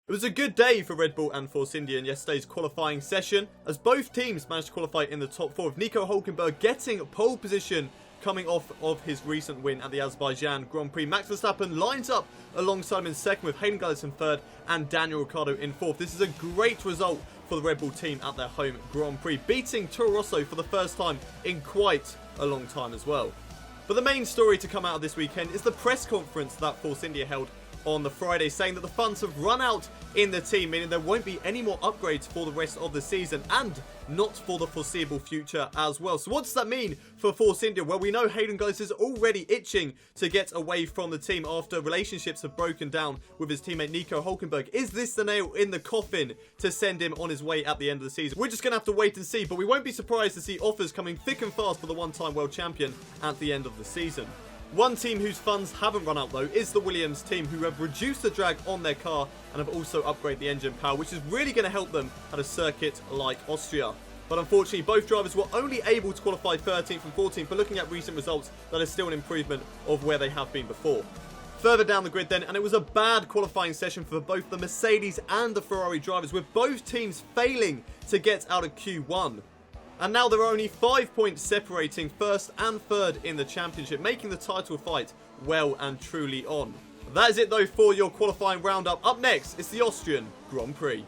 It was a good day for Red Bull and Force India in yesterday's qualifying session, as both teams managed to qualify in the top 4, with Nico Hülkenberg getting pole position coming off of his recent win at the Azerbaijan Grand Prix. Max Verstappen lines up alongside him in second, with Hayden Gullis in third and Daniel Ricciardo in fourth. This is a great result for the Red Bull team at their home Grand Prix, beating Toro Rosso for the first time in quite a long time as well. But the main story to come out of this weekend is the press conference that Force India held on the Friday, saying that the funds have run out in the team, meaning there won't be any more upgrades for the rest of the season and not for the foreseeable future as well. So what does that mean for Force India? Well, we know Hayden Gullis is already itching to get away from the team after relationships have broken down with his teammate Nico Hülkenberg. Is this the nail in the coffin to send him on his way at the end of the season? We're just going to have to wait and see, but we won't be surprised to see offers coming thick and fast for the one-time world champion at the end of the season. One team whose funds haven't run out though is the Williams team, who have reduced the drag on their car and have also upgraded the engine power, which is really going to help them at a circuit like Austria. But unfortunately, both drivers were only able to qualify 13th and 14th, but looking at recent results, that is still an improvement of where they have been before. Further down the grid then, and it was a bad qualifying session for both the Mercedes and the Ferrari drivers, with both teams failing to get out of Q1. And now there are only 5 points separating first and third in the championship, making the title fight well and truly on. That is it though for your qualifying roundup. Up next is the Austrian Grand Prix.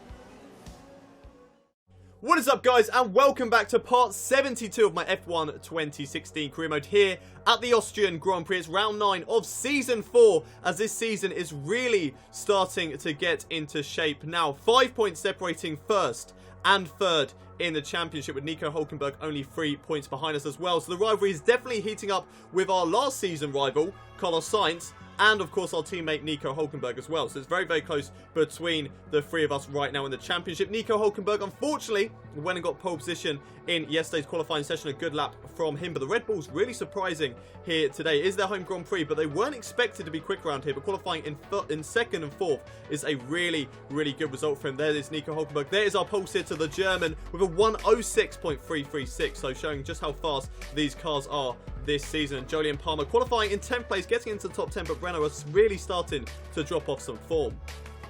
What is up guys, and welcome back to part 72 of my F1 2016 career mode here at the Austrian Grand Prix. It's round 9 of season 4, as this season is really starting to get into shape now. 5 points separating first and third in the championship, with Nico Hülkenberg only 3 points behind us as well. So the rivalry is definitely heating up with our last season rival, Carlos Sainz, and of course our teammate Nico Hülkenberg as well. So it's very, very close between the three of us right now in the championship. Nico Hülkenberg, unfortunately, went and got pole position in yesterday's qualifying session. A good lap from him, but the Red Bull's really surprising here today. It is their home Grand Prix, but they weren't expected to be quick around here. But qualifying in second and fourth is a really, really good result for him. There is Nico Hülkenberg. There is our pole sitter, the German, with a 1:06.336. So showing just how fast these cars are this season. And Jolyon Palmer qualifying in 10th place, getting into the top 10, but Renault is really starting to drop off some form.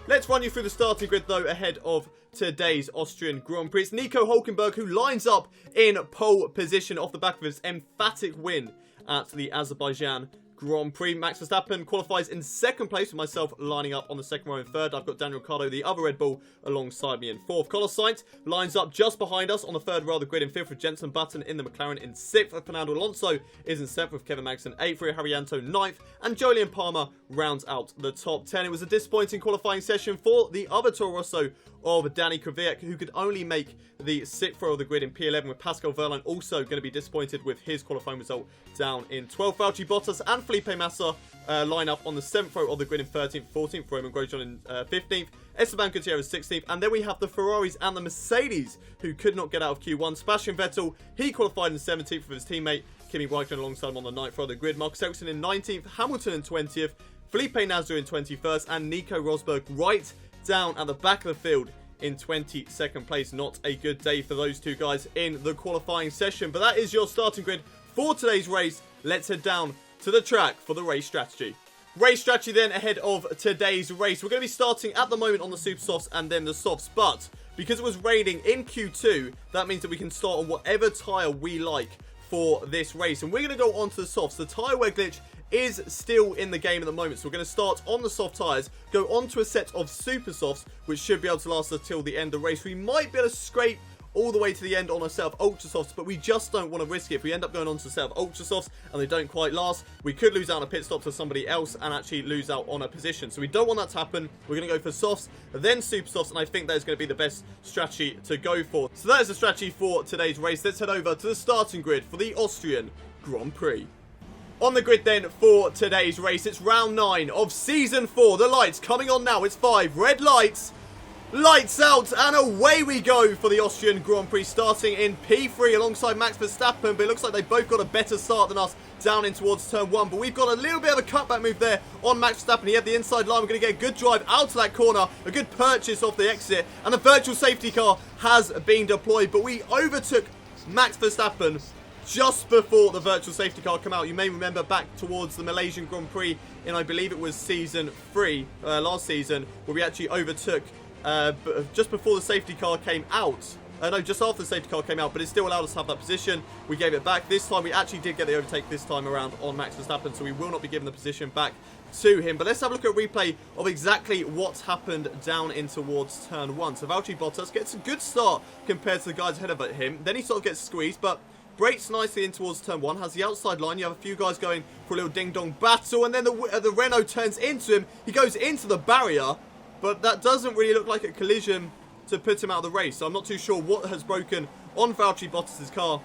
Let's run you through the starting grid though ahead of today's Austrian Grand Prix. It's Nico Hülkenberg who lines up in pole position off the back of his emphatic win at the Azerbaijan Grand Prix. Max Verstappen qualifies in second place, with myself lining up on the second row in third. I've got Daniel Ricciardo, the other Red Bull, alongside me in fourth. Carlos Sainz lines up just behind us on the third row of the grid in fifth, with Jenson Button in the McLaren in sixth. Fernando Alonso is in seventh, with Kevin Magnussen eighth, Rio Haryanto ninth, and Jolyon Palmer rounds out the top 10. It was a disappointing qualifying session for the other Toro Rosso of Danny Kvyat, who could only make the sixth row of the grid in P11, with Pascal Wehrlein also going to be disappointed with his qualifying result down in 12th. Valtteri Bottas and Felipe Massa line up on the 7th row of the grid in 13th, 14th, Roman Grosjean in 15th, Esteban Gutierrez 16th, and then we have the Ferraris and the Mercedes, who could not get out of Q1. Sebastian Vettel, he qualified in 17th with his teammate Kimi Raikkonen alongside him on the 9th row of the grid. Marcus Ericsson in 19th, Hamilton in 20th, Felipe Nasr in 21st, and Nico Rosberg right down at the back of the field in 22nd place. Not a good day for those two guys in the qualifying session. But that is your starting grid for today's race. Let's head down to the track for the race strategy. Race strategy then ahead of today's race. We're going to be starting at the moment on the super softs and then the softs, but because it was raining in Q2, that means that we can start on whatever tyre we like for this race. And we're going to go on to the softs. The tyre wear glitch is still in the game at the moment, so we're going to start on the soft tyres, go on to a set of super softs, which should be able to last us till the end of the race. We might be able to scrape all the way to the end on a set of ultra softs, but we just don't want to risk it. If we end up going on to a set of ultra softs and they don't quite last, we could lose out on a pit stop to somebody else and actually lose out on a position. So we don't want that to happen. We're going to go for softs, then super softs, and I think that is going to be the best strategy to go for. So that is the strategy for today's race. Let's head over to the starting grid for the Austrian Grand Prix. On the grid then for today's race, it's round 9 of season 4. The lights coming on now. It's 5 red lights. Lights out, and away we go for the Austrian Grand Prix, starting in P3 alongside Max Verstappen. But it looks like they both got a better start than us down in towards turn 1. But we've got a little bit of a cutback move there on Max Verstappen. He had the inside line. We're going to get a good drive out to that corner, a good purchase off the exit, and the virtual safety car has been deployed. But we overtook Max Verstappen just before the virtual safety car come out. You may remember back towards the Malaysian Grand Prix in, I believe it was season 3, last season, where we actually overtook just before the safety car came out. No, just after the safety car came out, but it still allowed us to have that position. We gave it back. This time, we actually did get the overtake this time around on Max Verstappen, so we will not be giving the position back to him. But let's have a look at a replay of exactly what's happened down in towards turn 1. So Valtteri Bottas gets a good start compared to the guys ahead of him. Then he sort of gets squeezed, but brakes nicely in towards turn 1, has the outside line. You have a few guys going for a little ding-dong battle, and then the Renault turns into him. He goes into the barrier, but that doesn't really look like a collision to put him out of the race. So I'm not too sure what has broken on Valtteri Bottas' car.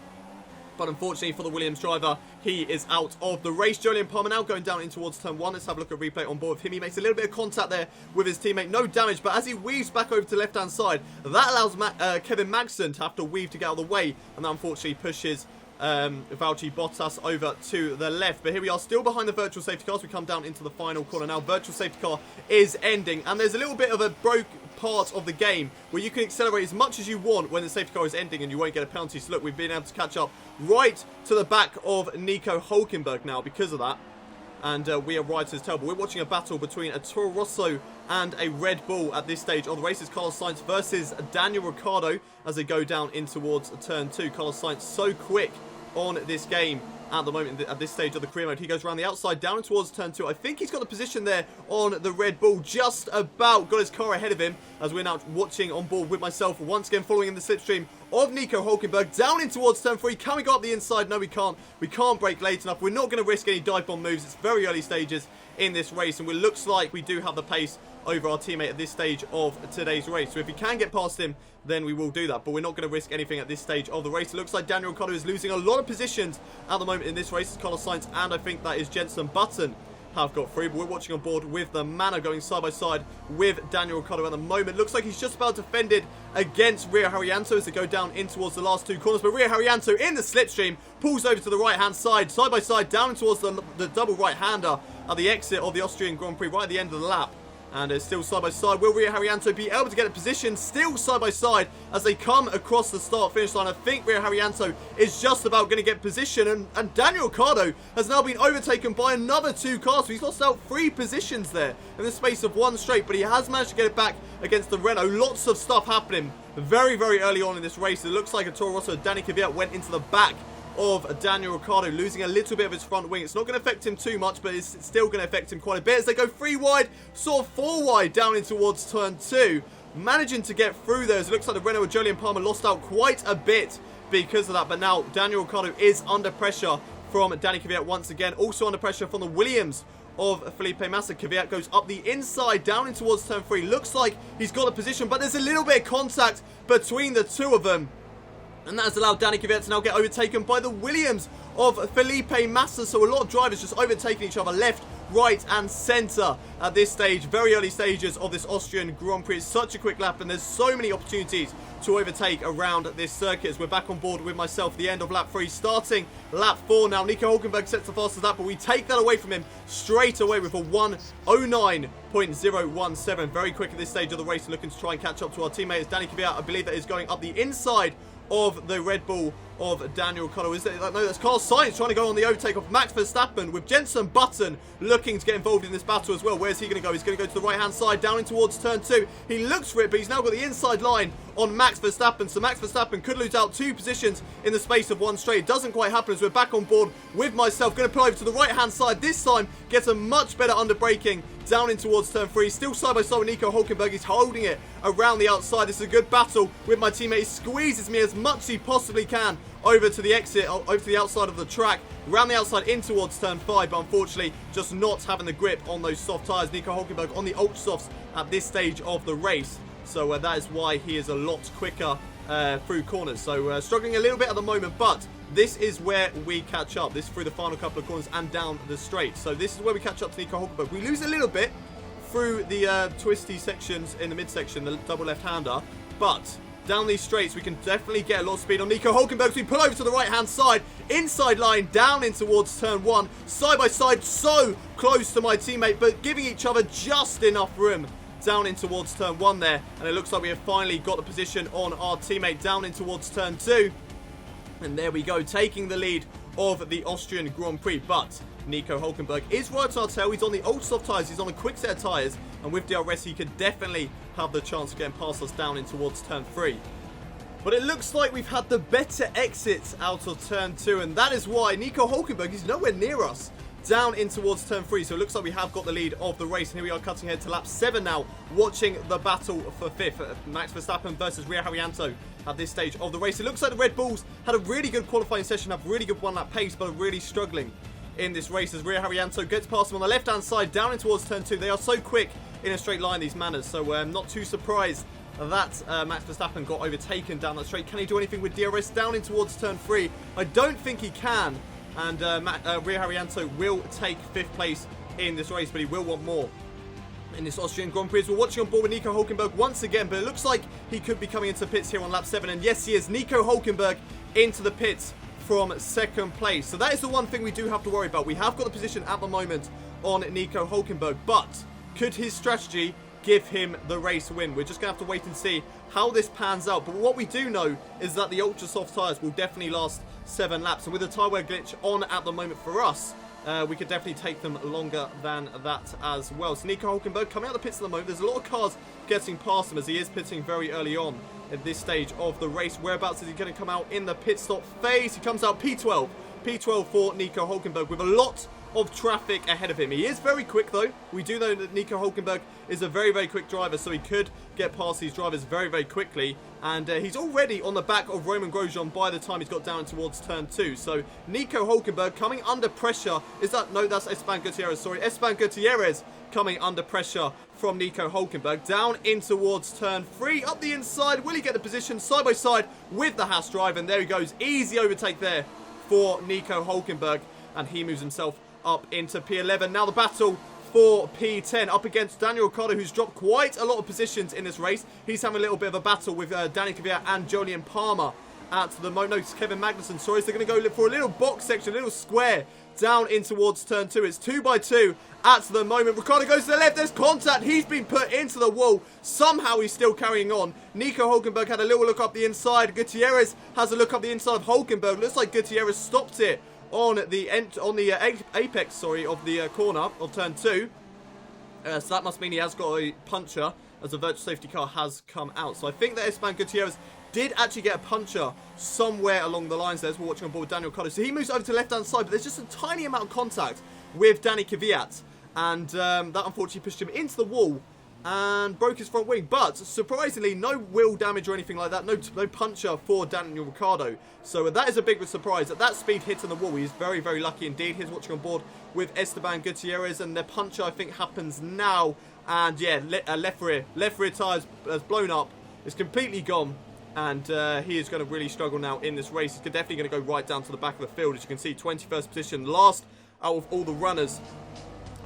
But unfortunately for the Williams driver, he is out of the race. Jolyon Palmer now going down in towards turn 1. Let's have a look at replay on board with him. He makes a little bit of contact there with his teammate. No damage, but as he weaves back over to the left-hand side, that allows Kevin Magnussen to have to weave to get out of the way. And that unfortunately pushes Valtteri Bottas over to the left. But here we are still behind the virtual safety cars. We come down into the final corner now. Virtual safety car is ending, and there's a little bit of a broke part of the game where you can accelerate as much as you want when the safety car is ending and you won't get a penalty. So look, we've been able to catch up right to the back of Nico Hülkenberg now because of that. And we are right to his tail. But we're watching a battle between a Toro Rosso and a Red Bull at this stage of the race. It's Carlos Sainz versus Daniel Ricciardo as they go down in towards turn 2. Carlos Sainz so quick on this game at the moment, at this stage of the career mode. He goes around the outside, down towards turn 2. I think he's got the position there on the Red Bull, just about got his car ahead of him, as we're now watching on board with myself, once again following in the slipstream of Nico Hülkenberg, down in towards turn 3. Can we go up the inside? No, we can't. We can't brake late enough. We're not going to risk any dive bomb moves. It's very early stages in this race, and it looks like we do have the pace over our teammate at this stage of today's race. So if we can get past him, then we will do that. But we're not going to risk anything at this stage of the race. It looks like Daniel Ricciardo is losing a lot of positions at the moment in this race. It's Carlos Sainz, and I think that is Jenson Button have got through. But we're watching on board with the Manor going side by side with Daniel Ricciardo at the moment. Looks like he's just about defended against Rio Haryanto as they go down in towards the last 2 corners. But Rio Haryanto in the slipstream pulls over to the right-hand side by side, down towards the double right-hander at the exit of the Austrian Grand Prix, right at the end of the lap. And it's still side by side. Will Rio Haryanto be able to get a position? Still side by side as they come across the start-finish line. I think Rio Haryanto is just about going to get position. And Daniel Ricciardo has now been overtaken by another 2 cars. So he's lost out 3 positions there in the space of 1 straight. But he has managed to get it back against the Renault. Lots of stuff happening very, very early on in this race. It looks like a Toro Rosso, Danny Kvyat, went into the back of Daniel Ricciardo, losing a little bit of his front wing. It's not going to affect him too much, but it's still going to affect him quite a bit as they go 3 wide, sort of 4 wide down in towards turn 2. Managing to get through there, as it looks like the Renault with Jolyon Palmer lost out quite a bit because of that. But now Daniel Ricciardo is under pressure from Danny Kvyat once again. Also under pressure from the Williams of Felipe Massa. Kvyat goes up the inside, down in towards turn 3. Looks like he's got a position, but there's a little bit of contact between the 2 of them. And that has allowed Danny Kvyat to now get overtaken by the Williams of Felipe Massa. So a lot of drivers just overtaking each other left, right and centre at this stage. Very early stages of this Austrian Grand Prix. It's such a quick lap and there's so many opportunities to overtake around this circuit. As we're back on board with myself at the end of lap 3, starting lap 4 now. Nico Hülkenberg sets the fastest lap, but we take that away from him straight away with a 1:09.017. Very quick at this stage of the race, looking to try and catch up to our teammates. Danny Kvyat, I believe that is going up the inside of the Red Bull of Daniel Ricciardo. Is that, no, that's Carlos Sainz trying to go on the overtake of Max Verstappen, with Jenson Button looking to get involved in this battle as well. Where's he going to go? He's going to go to the right-hand side, down in towards turn 2. He looks for it, but he's now got the inside line on Max Verstappen. So Max Verstappen could lose out 2 positions in the space of 1 straight. It doesn't quite happen as we're back on board with myself. Going to pull over to the right-hand side. This time gets a much better under braking down in towards turn 3. Still side by side with Nico Hülkenberg. He's holding it around the outside. This is a good battle with my teammate. He squeezes me as much as he possibly can over to the exit, over to the outside of the track, around the outside in towards turn 5, but unfortunately just not having the grip on those soft tyres. Nico Hülkenberg on the ultra softs at this stage of the race, so that is why he is a lot quicker through corners. So struggling a little bit at the moment, but this is where we catch up. This is through the final couple of corners and down the straight. So this is where we catch up to Nico Hülkenberg. We lose a little bit through the twisty sections in the midsection, the double left-hander, but down these straights we can definitely get a lot of speed on Nico Hülkenberg. So we pull over to the right-hand side, inside line, down in towards turn 1, side by side, so close to my teammate, but giving each other just enough room down in towards turn 1 there. And it looks like we have finally got the position on our teammate down in towards turn 2. And there we go, taking the lead of the Austrian Grand Prix. But Nico Hülkenberg is right on our tail. He's on the ultra soft tyres. He's on a quick set of tyres. And with DRS, he could definitely have the chance of getting past us down in towards turn 3. But it looks like we've had the better exits out of turn 2. And that is why Nico Hülkenberg is nowhere near us down in towards turn 3. So it looks like we have got the lead of the race. And here we are cutting ahead to lap 7 now, watching the battle for 5th. Max Verstappen versus Rio Haryanto at this stage of the race. It looks like the Red Bulls had a really good qualifying session, have really good one-lap pace, but are really struggling in this race as Rio Haryanto gets past them on the left-hand side down in towards turn 2. They are so quick in a straight line, these manners, so not too surprised that Max Verstappen got overtaken down that straight. Can he do anything with DRS down in towards turn 3? I don't think he can, and Rio Haryanto will take 5th place in this race, but he will want more in this Austrian Grand Prix. As we're watching on board with Nico Hülkenberg once again, but it looks like he could be coming into pits here on lap 7, and yes he is. Nico Hülkenberg into the pits from 2nd place. So that is the one thing we do have to worry about. We have got the position at the moment on Nico Hülkenberg, but could his strategy give him the race win? We're just going to have to wait and see how this pans out. But what we do know is that the ultra soft tyres will definitely last 7 laps, and with the tyre wear glitch on at the moment for us, we could definitely take them longer than that as well. So Nico Hülkenberg coming out of the pits at the moment. There's a lot of cars getting past him as he is pitting very early on at this stage of the race. Whereabouts is he going to come out in the pit stop phase? He comes out P12. P12 for Nico Hülkenberg with a lot of traffic ahead of him. He is very quick though. We do know that Nico Hülkenberg is a very quick driver, so he could get past these drivers very quickly. And he's already on the back of Romain Grosjean by the time he's got down towards turn 2. So Nico Hülkenberg coming under pressure. Is that, no, that's Esteban Gutierrez, sorry. Esteban Gutierrez coming under pressure from Nico Hülkenberg down in towards turn 3. Up the inside, will he get the position side by side with the Haas driver? And there he goes, easy overtake there for Nico Hülkenberg, and he moves himself up into P11. Now the battle for P10 up against Daniel Ricciardo, who's dropped quite a lot of positions in this race. He's having a little bit of a battle with Danny Kvyat and Jolyon Palmer at the moment. No, it's Kevin Magnussen, sorry. So they're going to go for a little box section, a little square down in towards turn 2. It's 2 by 2 at the moment. Ricciardo goes to the left. There's contact. He's been put into the wall. Somehow he's still carrying on. Nico Hülkenberg had a little look up the inside. Gutierrez has a look up the inside of Hülkenberg. Looks like Gutierrez stopped it on the apex, sorry, of the corner of turn 2. So that must mean he has got a puncher as a virtual safety car has come out. So I think that Esteban Gutierrez did actually get a puncher somewhere along the lines there as we're watching on board with Daniel Ricciardo. So he moves over to the left-hand side, but there's just a tiny amount of contact with Danny Kvyat. And that unfortunately pushed him into the wall and broke his front wing. But surprisingly, no wheel damage or anything like that. No puncher for Daniel Ricciardo. So that is a big surprise. At that speed hitting the wall, he's very lucky indeed. He's watching on board with Esteban Gutierrez, and their puncher I think happens now. And yeah, left rear tyres has blown up. It's completely gone. And he is going to really struggle now in this race. He's definitely going to go right down to the back of the field. As you can see, 21st position, last out of all the runners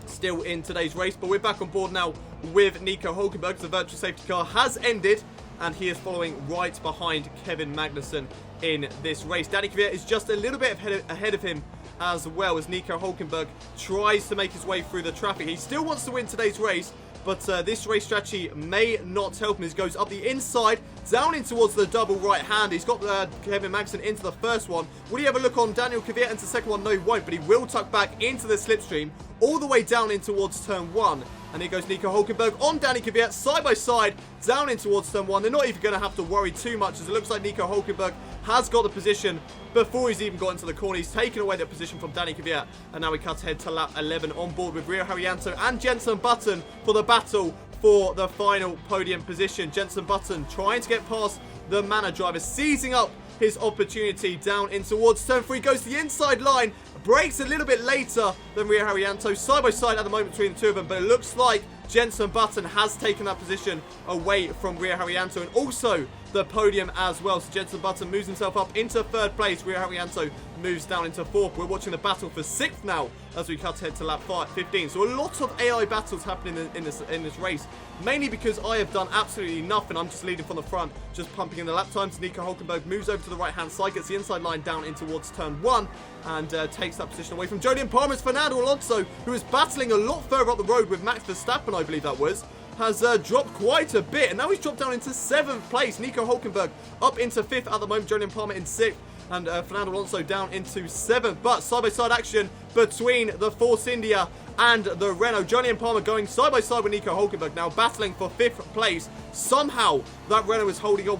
still in today's race. But we're back on board now with Nico Hülkenberg. The virtual safety car has ended, and he is following right behind Kevin Magnussen in this race. Danny Kvyat is just a little bit ahead of him as well, as Nico Hülkenberg tries to make his way through the traffic. He still wants to win today's race, but this race strategy may not help him as he goes up the inside, down in towards the double right hand. He's got Kevin Magnussen into the first one. Will he have a look on Daniel Kvyat into the second one? No, he won't, but he will tuck back into the slipstream all the way down in towards turn 1. And here goes Nico Hülkenberg on Danny Kvyat, side by side, down in towards turn 1. They're not even going to have to worry too much, as it looks like Nico Hülkenberg has got the position before he's even got into the corner. He's taken away that position from Danny Kvyat. And now we cut ahead to lap 11 on board with Rio Haryanto and Jenson Button for the battle for the final podium position. Jenson Button trying to get past the Manor driver, seizing up his opportunity down in towards turn 3. Goes to the inside line, brakes a little bit later than Rio Haryanto, side by side at the moment between the two of them, but it looks like Jenson Button has taken that position away from Rio Haryanto, and also the podium as well. So Jenson Button moves himself up into 3rd place. Rio Haryanto moves down into 4th. We're watching the battle for 6th now as we cut ahead to lap 15. So a lot of AI battles happening in this race, mainly because I have done absolutely nothing. I'm just leading from the front, just pumping in the lap times. Nico Hülkenberg moves over to the right-hand side, gets the inside line down in towards turn 1, and takes that position away from Jolyon Palmer. Fernando Alonso, who is battling a lot further up the road with Max Verstappen, I believe that was, has dropped quite a bit, and now he's dropped down into 7th place. Nico Hülkenberg up into 5th at the moment, Jolyon Palmer in 6th. and Fernando Alonso down into 7th. But side-by-side action between the Force India and the Renault. Jolyon Palmer going side-by-side with Nico Hülkenberg now, battling for 5th place. Somehow that Renault is holding on.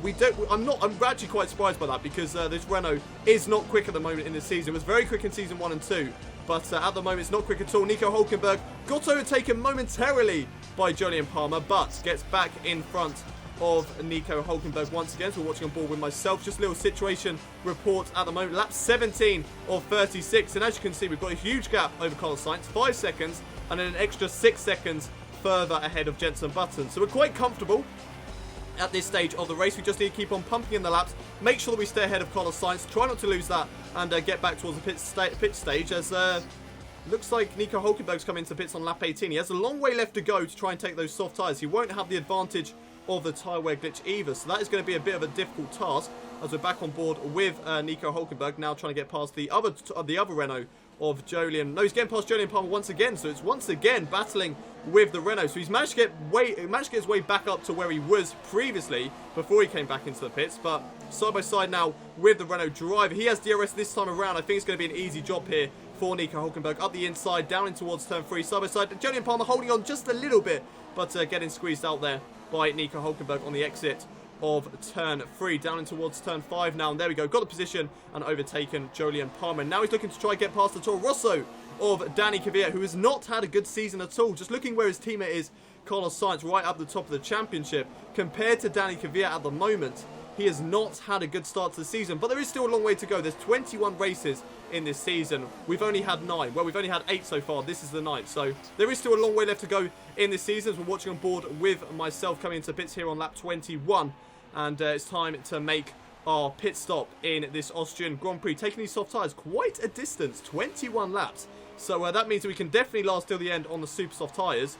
I'm actually quite surprised by that, because this Renault is not quick at the moment in the season. It was very quick in season 1 and 2. But at the moment, it's not quick at all. Nico Hülkenberg got overtaken momentarily by Jolyon Palmer, but gets back in front of Nico Hülkenberg once again. So we're watching on board with myself. Just a little situation report at the moment. Lap 17 of 36. And as you can see, we've got a huge gap over Carlos Sainz. 5 seconds. And then an extra 6 seconds further ahead of Jenson Button. So we're quite comfortable at this stage of the race. We just need to keep on pumping in the laps, make sure that we stay ahead of Carlos Sainz, try not to lose that, and get back towards the pit stage, as looks like Nico Hülkenberg's coming into the pits on lap 18. He has a long way left to go to try and take those soft tyres. He won't have the advantage of the tyre wear glitch either, so that is going to be a bit of a difficult task, as we're back on board with Nico Hülkenberg, now trying to get past the other Renault of Jolyon. No, he's getting past Jolyon Palmer once again, so it's once again battling with the Renault. So he's managed to get his way back up to where he was previously before he came back into the pits. But side by side now with the Renault driver. He has DRS this time around. I think it's going to be an easy job here for Nico Hülkenberg. Up the inside, down in towards turn 3, side by side. Jolyon Palmer holding on just a little bit, but getting squeezed out there by Nico Hülkenberg on the exit of turn 3, down in towards turn 5 now, and there we go, got the position and overtaken Jolyon Palmer. Now he's looking to try and get past the Toro Rosso of Danny Kvyat, who has not had a good season at all. Just looking where his teammate is, Carlos Sainz, right up the top of the championship, compared to Danny Kvyat at the moment, he has not had a good start to the season, but there is still a long way to go. There's 21 races in this season. We've only had 9. Well, we've only had 8 so far. This is the 9th. So there is still a long way left to go in this season. As we're watching on board with myself coming into pits here on lap 21. And it's time to make our pit stop in this Austrian Grand Prix. Taking these soft tyres quite a distance, 21 laps. So that means that we can definitely last till the end on the super soft tyres.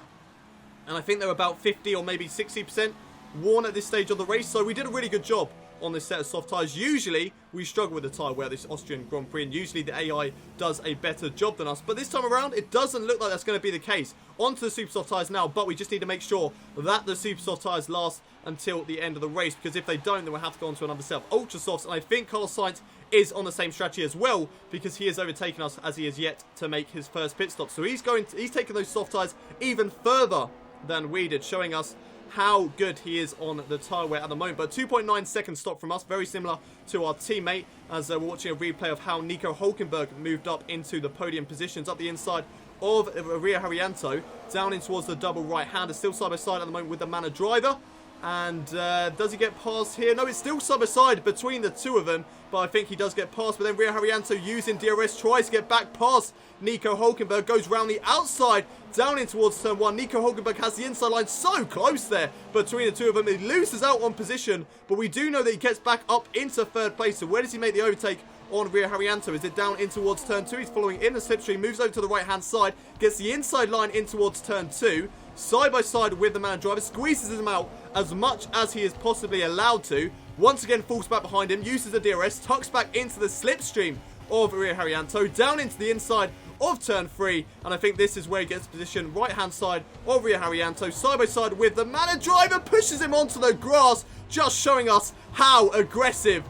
And I think they're about 50 or maybe 60% worn at this stage of the race. So we did a really good job on this set of soft tyres. Usually we struggle with the tyre wear this Austrian Grand Prix, and usually the AI does a better job than us, but this time around it doesn't look like that's going to be the case. Onto the super soft tyres now, but we just need to make sure that the super soft tyres last until the end of the race, because if they don't, then we'll have to go on to another set of ultra softs. And I think Carlos Sainz is on the same strategy as well, because he has overtaken us as he has yet to make his first pit stop. So he's taking those soft tyres even further than we did, showing us how good he is on the tyre wear at the moment. But 2.9 second stop from us, very similar to our teammate, as we're watching a replay of how Nico Hülkenberg moved up into the podium positions, up the inside of Ria Haryanto, down in towards the double right-hander, still side by side at the moment with the Manor driver. And does he get past here? No, it's still side by side between the two of them, but I think he does get past. But then Ria Haryanto, using DRS, tries to get back past Nico Hülkenberg, goes round the outside, down in towards turn 1. Nico Hülkenberg has the inside line so close there between the two of them. He loses out on position, but we do know that he gets back up into 3rd place. So where does he make the overtake on Ria Haryanto? Is it down in towards turn 2? He's following in the slipstream, moves over to the right-hand side, gets the inside line in towards turn 2. Side by side with the man driver, squeezes him out as much as he is possibly allowed to. Once again falls back behind him, uses the DRS, tucks back into the slipstream of Ria Haryanto, down into the inside of turn 3, and I think this is where he gets position, right hand side of Ria Haryanto, side by side with the man driver, pushes him onto the grass, just showing us how aggressive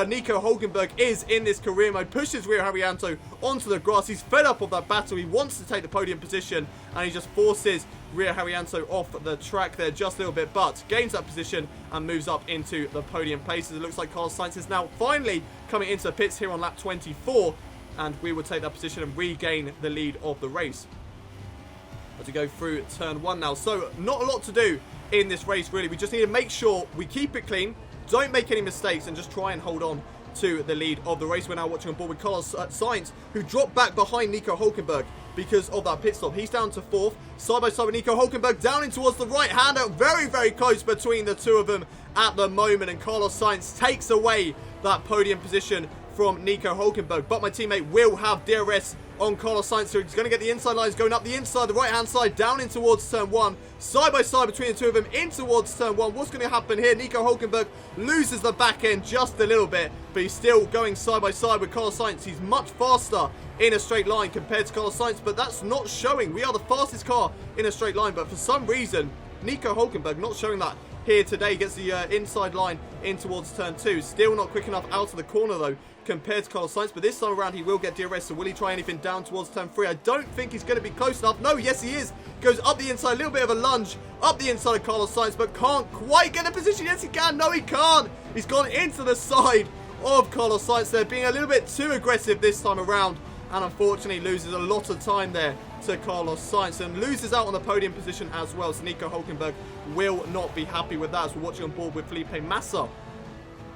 Nico Hülkenberg is in this career mode. Pushes Ria Haryanto onto the grass. He's fed up of that battle. He wants to take the podium position, and he just forces Ria Haryanto off the track there just a little bit, but gains that position and moves up into the podium places. It looks like Carlos Sainz is now finally coming into the pits here on lap 24, and we will take that position and regain the lead of the race as we go through turn 1 now. So not a lot to do in this race really. We just need to make sure we keep it clean, don't make any mistakes, and just try and hold on to the lead of the race. We're now watching on board with Carlos Sainz, who dropped back behind Nico Hülkenberg because of that pit stop. He's down to 4th, side by side with Nico Hülkenberg, down in towards the right-hander. Very, very close between the two of them at the moment, and Carlos Sainz takes away that podium position from Nico Hülkenberg. But my teammate will have DRS on Carlos Sainz, so he's going to get the inside lines going up the inside, the right-hand side, down in towards turn 1. Side by side between the two of them, in towards turn 1. What's going to happen here? Nico Hülkenberg loses the back end just a little bit, but he's still going side by side with Carlos Sainz. He's much faster in a straight line compared to Carlos Sainz, but that's not showing. We are the fastest car in a straight line, but for some reason, Nico Hülkenberg not showing that here today. Gets the inside line in towards turn 2. Still not quick enough out of the corner though compared to Carlos Sainz, but this time around he will get DRS, so will he try anything down towards turn 3? I don't think he's going to be close enough. No, yes he is. Goes up the inside, a little bit of a lunge up the inside of Carlos Sainz, but can't quite get a position. Yes he can. No he can't. He's gone into the side of Carlos Sainz there, being a little bit too aggressive this time around, and unfortunately loses a lot of time there to Carlos Sainz and loses out on the podium position as well. So Nico Hülkenberg will not be happy with that, as we're watching on board with Felipe Massa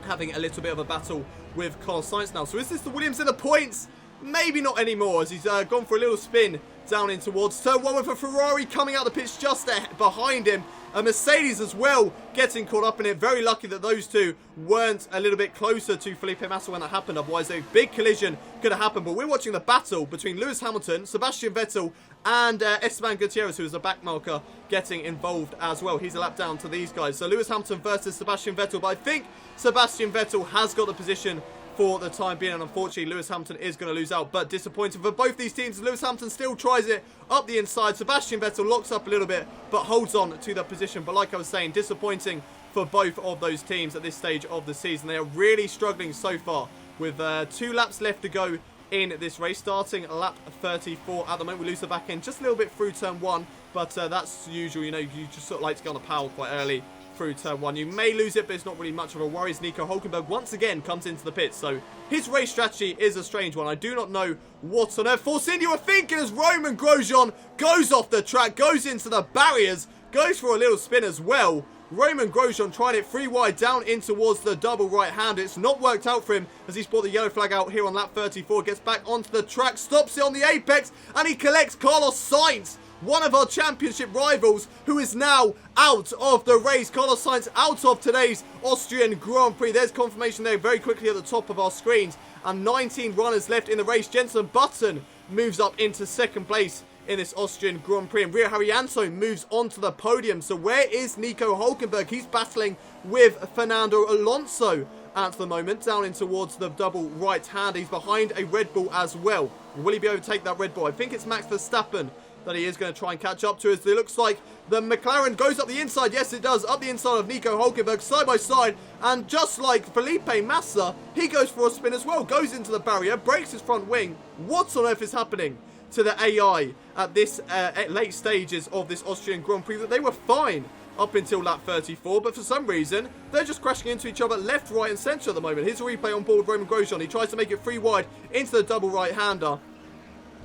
having a little bit of a battle with Carlos Sainz now. So is this the Williams in the points? Maybe not anymore, as he's gone for a little spin down in towards turn 1 with a Ferrari coming out the pitch just behind him. A Mercedes as well getting caught up in it. Very lucky that those two weren't a little bit closer to Felipe Massa when that happened. Otherwise, a big collision could have happened. But we're watching the battle between Lewis Hamilton, Sebastian Vettel, and Esteban Gutierrez, who is a back marker, getting involved as well. He's a lap down to these guys. So Lewis Hamilton versus Sebastian Vettel. But I think Sebastian Vettel has got the position for the time being, and unfortunately Lewis Hamilton is going to lose out. But disappointing for both these teams. Lewis Hamilton still tries it up the inside. Sebastian Vettel locks up a little bit but holds on to the position. But like I was saying, disappointing for both of those teams at this stage of the season. They are really struggling so far with 2 laps left to go in this race, starting lap 34 at the moment. We lose the back end just a little bit through turn 1, but that's usual. You know, you just sort of like to get on the power quite early through turn 1. You may lose it, but it's not really much of a worry. Nico Hülkenberg once again comes into the pits, so his race strategy is a strange one. I do not know what on earth Force India were thinking as Roman Grosjean goes off the track, goes into the barriers, goes for a little spin as well. Roman Grosjean tried it 3 wide down in towards the double right hand. It's not worked out for him as he's brought the yellow flag out here on lap 34. Gets back onto the track, stops it on the apex, and he collects Carlos Sainz, one of our championship rivals, who is now out of the race. Carlos Sainz out of today's Austrian Grand Prix. There's confirmation there very quickly at the top of our screens. And 19 runners left in the race. Jenson Button moves up into second place in this Austrian Grand Prix, and Rio Haryanto moves onto the podium. So where is Nico Hülkenberg? He's battling with Fernando Alonso at the moment, down in towards the double right hand. He's behind a Red Bull as well. Will he be able to take that Red Bull? I think it's Max Verstappen that he is going to try and catch up to, as it looks like the McLaren goes up the inside. Yes, it does. Up the inside of Nico Hülkenberg, side by side. And just like Felipe Massa, he goes for a spin as well. Goes into the barrier, breaks his front wing. What on earth is happening to the AI at this late stages of this Austrian Grand Prix? That they were fine up until lap 34, but for some reason they're just crashing into each other left, right and centre at the moment. Here's a replay on board with Roman Grosjean. He tries to make it 3 wide into the double right hander.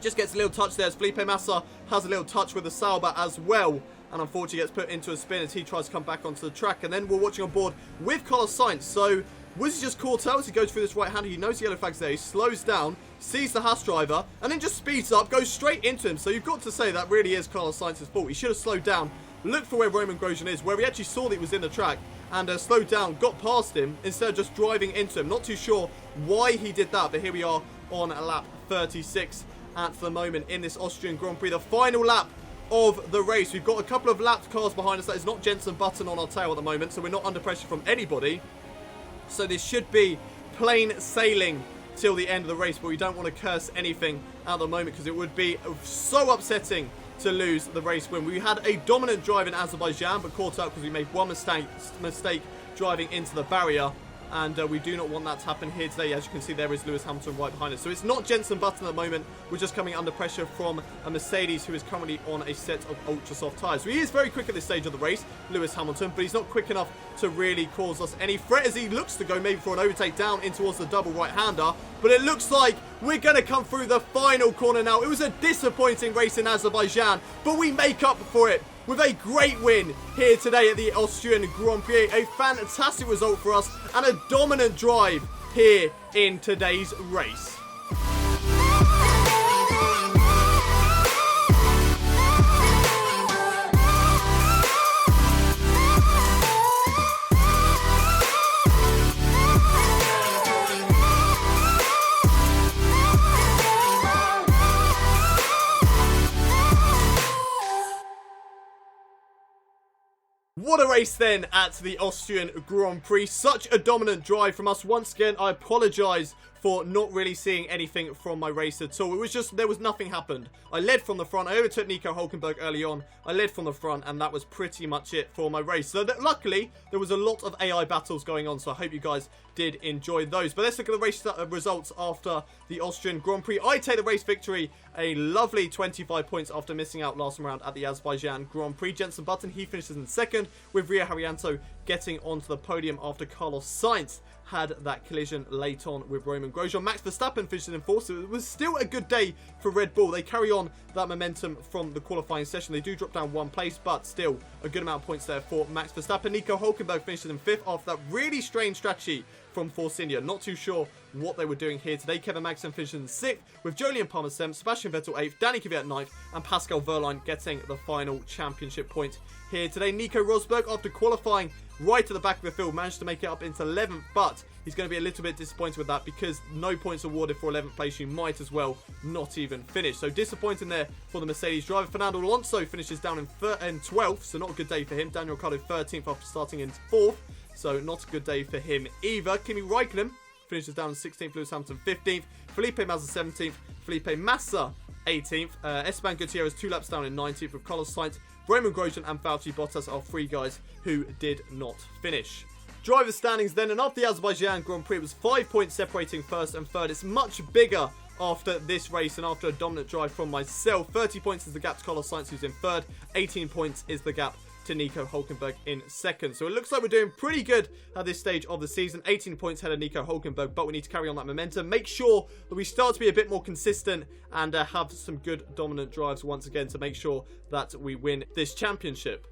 Just gets a little touch there as Felipe Massa has a little touch with the Sauber as well, and unfortunately gets put into a spin as he tries to come back onto the track. And then we're watching on board with Carlos Sainz. So was he just caught out as he goes through this right hander? He knows the yellow flag's there. He slows down, sees the Haas driver, and then just speeds up, goes straight into him. So you've got to say that really is Carlos Sainz's fault. He should have slowed down, looked for where Roman Grosjean is, where he actually saw that he was in the track, and slowed down, got past him instead of just driving into him. Not too sure why he did that, but here we are on lap 36 at the moment in this Austrian Grand Prix. The final lap of the race. We've got a couple of lapped cars behind us. That is not Jenson Button on our tail at the moment, so we're not under pressure from anybody. So this should be plain sailing till the end of the race, but we don't want to curse anything at the moment because it would be so upsetting to lose the race win. We had a dominant drive in Azerbaijan, but caught up because we made one mistake driving into the barrier. And we do not want that to happen here today. As you can see, there is Lewis Hamilton right behind us. So it's not Jenson Button at the moment. We're just coming under pressure from a Mercedes who is currently on a set of ultra soft tyres. So he is very quick at this stage of the race, Lewis Hamilton, but he's not quick enough to really cause us any threat as he looks to go maybe for an overtake down in towards the double right-hander. But it looks like we're going to come through the final corner now. It was a disappointing race in Azerbaijan, but we make up for it with a great win here today at the Austrian Grand Prix. A fantastic result for us and a dominant drive here in today's race. What a race then at the Austrian Grand Prix. Such a dominant drive from us. Once again, I apologise for not really seeing anything from my race at all. It was just, there was nothing happened. I led from the front. I overtook Nico Hülkenberg early on. I led from the front, and that was pretty much it for my race. So luckily, there was a lot of AI battles going on, so I hope you guys did enjoy those. But let's look at the race results after the Austrian Grand Prix. I take the race victory, a lovely 25 points after missing out last round at the Azerbaijan Grand Prix. Jenson Button, he finishes in second, with Ria Haryanto getting onto the podium after Carlos Sainz had that collision late on with Roman Grosjean. Max Verstappen finished in fourth, so it was still a good day for Red Bull. They carry on that momentum from the qualifying session. They do drop down one place, but still a good amount of points there for Max Verstappen. Nico Hülkenberg finished in fifth after that really strange strategy from Force India. Not too sure what they were doing here today. Kevin Magnussen finished in sixth, with Jolyon Palmer 7th, Sebastian Vettel 8th, Danny Kvyat 9th, and Pascal Wehrlein getting the final championship point here today. Nico Rosberg, after qualifying right at the back of the field, managed to make it up into 11th, but he's going to be a little bit disappointed with that because no points awarded for 11th place. You might as well not even finish. So disappointing there for the Mercedes driver. Fernando Alonso finishes down in 12th, so not a good day for him. Daniel Ricciardo 13th after starting in 4th, so not a good day for him either. Kimi Räikkönen finishes down in 16th, Lewis Hamilton 15th, Felipe Massa 17th, Felipe Massa 18th, Esteban Gutierrez 2 laps down in 19th, with Carlos Sainz, Roman Grosjean and Valtteri Bottas are 3 guys who did not finish. Driver standings then, and after the Azerbaijan Grand Prix, it was 5 points separating first and third. It's much bigger after this race and after a dominant drive from myself. 30 points is the gap to Carlos Sainz, who's in third. 18 points is the gap to Nico Hülkenberg in second. So it looks like we're doing pretty good at this stage of the season. 18 points ahead of Nico Hülkenberg, but we need to carry on that momentum. Make sure that we start to be a bit more consistent and have some good dominant drives once again to make sure that we win this championship.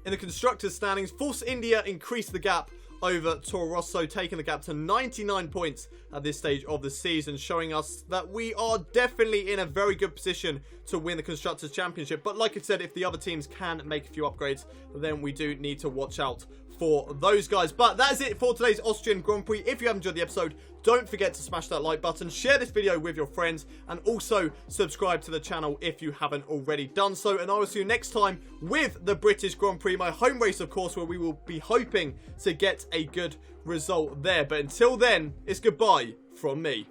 In the constructors standings, Force India increased the gap over Toro Rosso, taking the gap to 99 points at this stage of the season, showing us that we are definitely in a very good position to win the Constructors' Championship. But like I said, if the other teams can make a few upgrades, then we do need to watch out for those guys. But that is it for today's Austrian Grand Prix. If you have enjoyed the episode, don't forget to smash that like button, share this video with your friends, and also subscribe to the channel if you haven't already done so. And I will see you next time with the British Grand Prix, my home race, of course, where we will be hoping to get a good result there. But until then, it's goodbye from me.